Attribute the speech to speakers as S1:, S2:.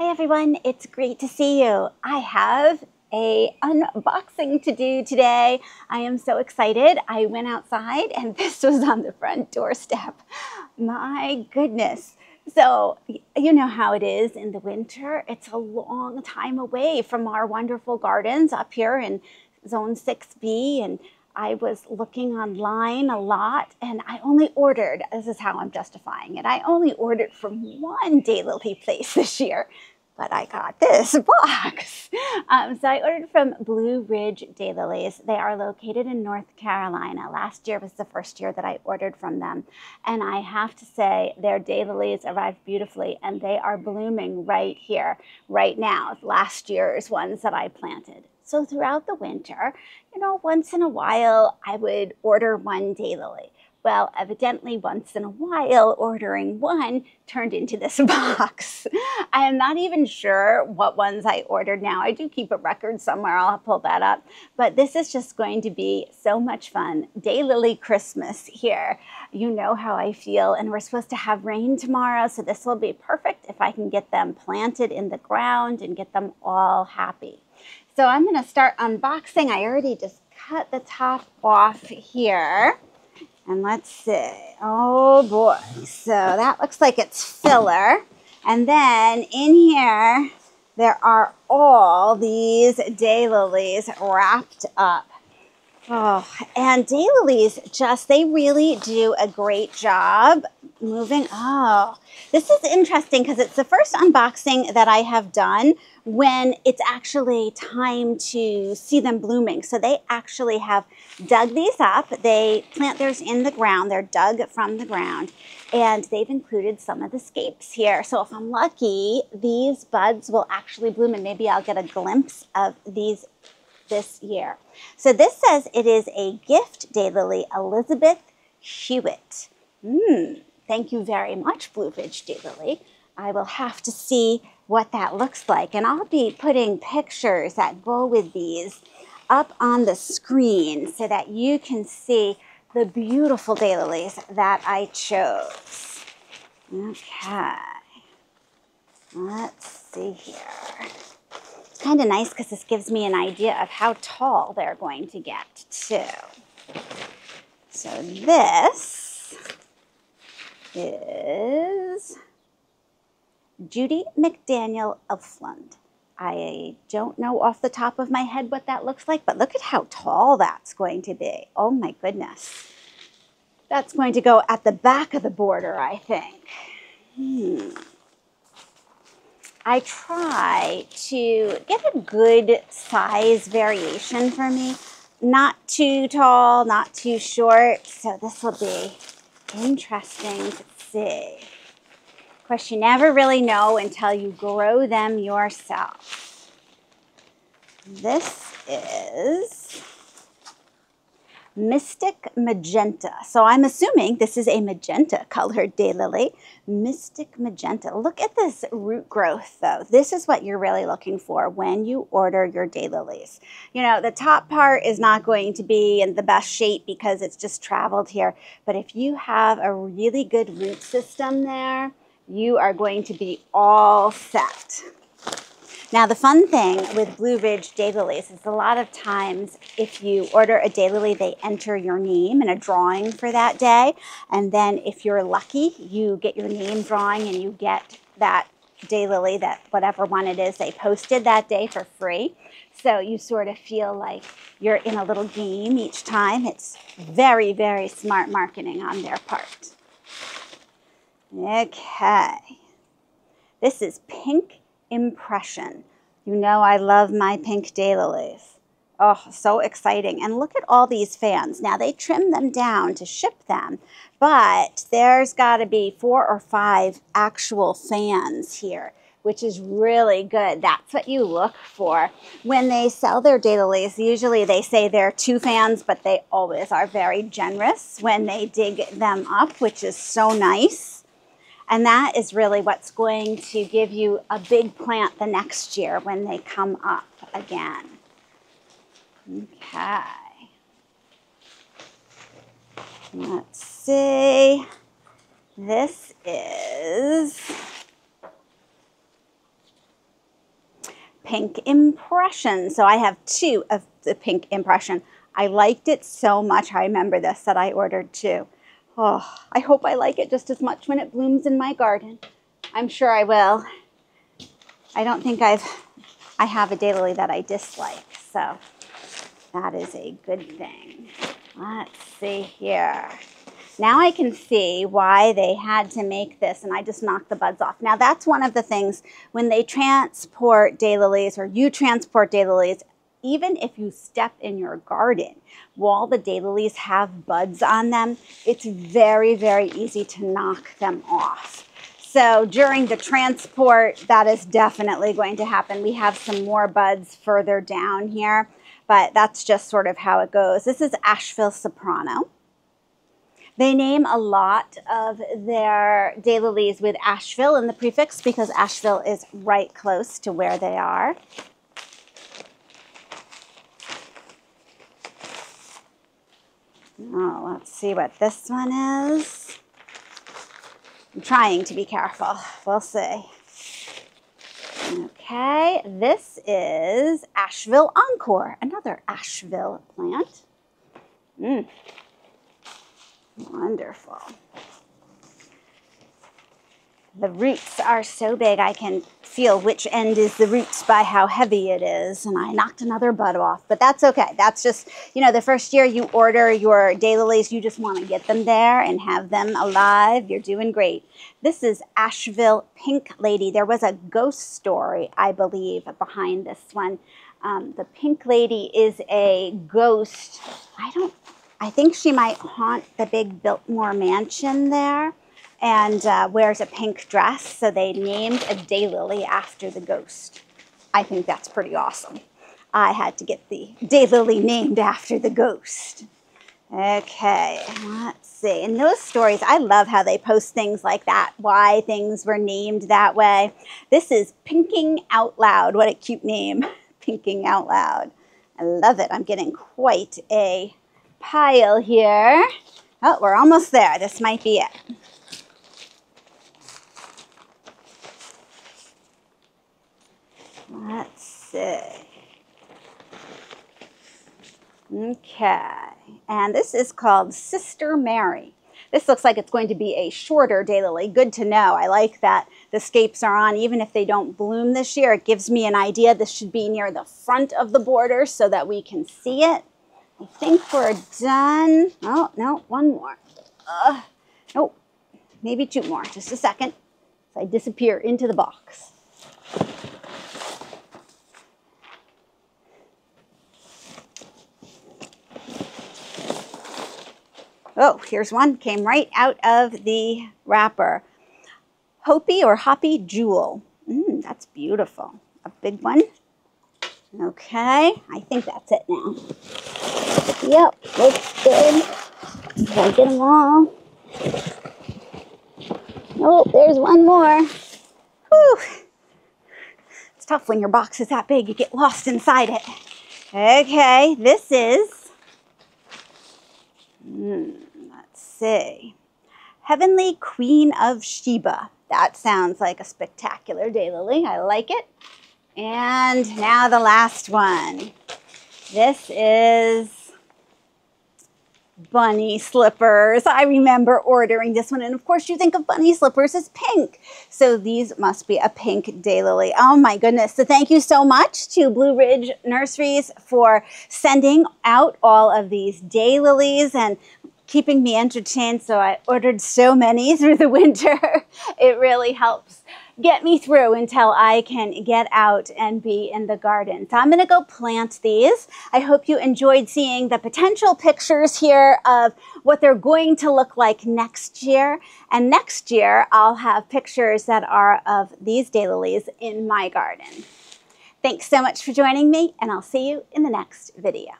S1: Hey everyone, it's great to see you. I have a unboxing to do today. I am so excited. I went outside and this was on the front doorstep. My goodness. So, you know how it is in the winter. It's a long time away from our wonderful gardens up here in Zone 6B, and I was looking online a lot, and I only ordered, this is how I'm justifying it, I only ordered from one daylily place this year, but I got this box. So I ordered from Blue Ridge Daylilies. They are located in North Carolina. Last year was the first year that I ordered from them. And I have to say, their daylilies arrived beautifully, and they are blooming right here, right now, last year's ones that I planted. So throughout the winter, once in a while, I would order one daylily. Well, evidently, once in a while, ordering one turned into this box. I am not even sure what ones I ordered now. I do keep a record somewhere. I'll pull that up. But this is just going to be so much fun. Daylily Christmas here. You know how I feel. And we're supposed to have rain tomorrow, so this will be perfect if I can get them planted in the ground and get them all happy. So I'm going to start unboxing. I already just cut the top off here. And let's see. Oh boy. So that looks like it's filler. And then in here, there are all these daylilies wrapped up. Oh, and daylilies they really do a great job moving. Oh, this is interesting because it's the first unboxing that I have done when it's actually time to see them blooming. So they actually have dug these up. They plant theirs in the ground. They're dug from the ground. And they've included some of the scapes here. So if I'm lucky, these buds will actually bloom, and maybe I'll get a glimpse of these this year. So this says it is a gift daylily, Elizabeth Hewitt. Thank you very much, Blue Ridge Daylily. I will have to see what that looks like, and I'll be putting pictures that go with these up on the screen so that you can see the beautiful daylilies that I chose. Okay, let's see here. It's kind of nice because this gives me an idea of how tall they're going to get too. So this is Judy McDaniel Elfland. I don't know off the top of my head what that looks like, but look at how tall that's going to be. Oh my goodness. That's going to go at the back of the border, I think. I try to get a good size variation for me. Not too tall, not too short. So this will be interesting to see. Of course, you never really know until you grow them yourself. This is Mystic Magenta. So I'm assuming this is a magenta colored daylily. Mystic Magenta. Look at this root growth though. This is what you're really looking for when you order your daylilies. The top part is not going to be in the best shape because it's just traveled here. But if you have a really good root system there, you are going to be all set. Now, the fun thing with Blue Ridge Daylilies is a lot of times if you order a daylily, they enter your name in a drawing for that day. And then if you're lucky, you get your name drawing and you get that daylily, that whatever one it is they posted that day for free. So you sort of feel like you're in a little game each time. It's very, very smart marketing on their part. Okay. This is Pink Impression. You know I love my pink daylilies. Oh, so exciting. And look at all these fans. Now, they trim them down to ship them, but there's got to be 4 or 5 actual fans here, which is really good. That's what you look for. When they sell their daylilies, usually they say they're 2 fans, but they always are very generous when they dig them up, which is so nice. And that is really what's going to give you a big plant the next year when they come up again. Okay. Let's see. This is pink impression. So I have 2 of the pink impression. I liked it so much. I remember this, that I ordered 2. Oh, I hope I like it just as much when it blooms in my garden. I'm sure I will. I don't think I have a daylily that I dislike, so that is a good thing. Let's see here. Now I can see why they had to make this, and I just knocked the buds off. Now that's one of the things when they transport daylilies, or you transport daylilies, even if you step in your garden, while the daylilies have buds on them, it's very, very easy to knock them off. So during the transport, that is definitely going to happen. We have some more buds further down here, but that's just sort of how it goes. This is Asheville Soprano. They name a lot of their daylilies with Asheville in the prefix because Asheville is right close to where they are. Oh, let's see what this one is. I'm trying to be careful. We'll see. Okay, this is Asheville Encore, another Asheville plant. Wonderful. The roots are so big I can feel which end is the roots by how heavy it is, and I knocked another bud off, but that's okay. That's just, you know, the first year you order your daylilies, you just want to get them there and have them alive. You're doing great. This is Asheville Pink Lady. There was a ghost story, I believe, behind this one. The Pink Lady is a ghost. I think she might haunt the big Biltmore mansion there, and wears a pink dress, so they named a daylily after the ghost. I think that's pretty awesome. I had to get the daylily named after the ghost. Okay, let's see. In those stories, I love how they post things like that, why things were named that way. This is Pinking Out Loud. What a cute name, Pinking Out Loud. I love it. I'm getting quite a pile here. Oh, we're almost there. This might be it. Let's see. Okay, and this is called Sister Mary. This looks like it's going to be a shorter daylily. Good to know. I like that the scapes are on, even if they don't bloom this year. It gives me an idea. This should be near the front of the border so that we can see it. I think we're done. Oh, no, one more. Nope, maybe 2 more. Just a second. So I disappear into the box. Oh, here's one. Came right out of the wrapper. Hopi or Hoppy Jewel. That's beautiful. A big one. Okay, I think that's it now. Yep, looks good. Gotta get them all. Oh, there's one more. Whew. It's tough when your box is that big. You get lost inside it. Okay, this is... let's see. Heavenly Queen of Sheba. That sounds like a spectacular daylily. I like it. And now the last one. This is Bunny Slippers. I remember ordering this one, and of course you think of Bunny Slippers as pink. So these must be a pink daylily. Oh my goodness. So thank you so much to Blue Ridge Nurseries for sending out all of these daylilies and keeping me entertained. So I ordered so many through the winter. It really helps get me through until I can get out and be in the garden. So I'm going to go plant these. I hope you enjoyed seeing the potential pictures here of what they're going to look like next year. And next year, I'll have pictures that are of these daylilies in my garden. Thanks so much for joining me, and I'll see you in the next video.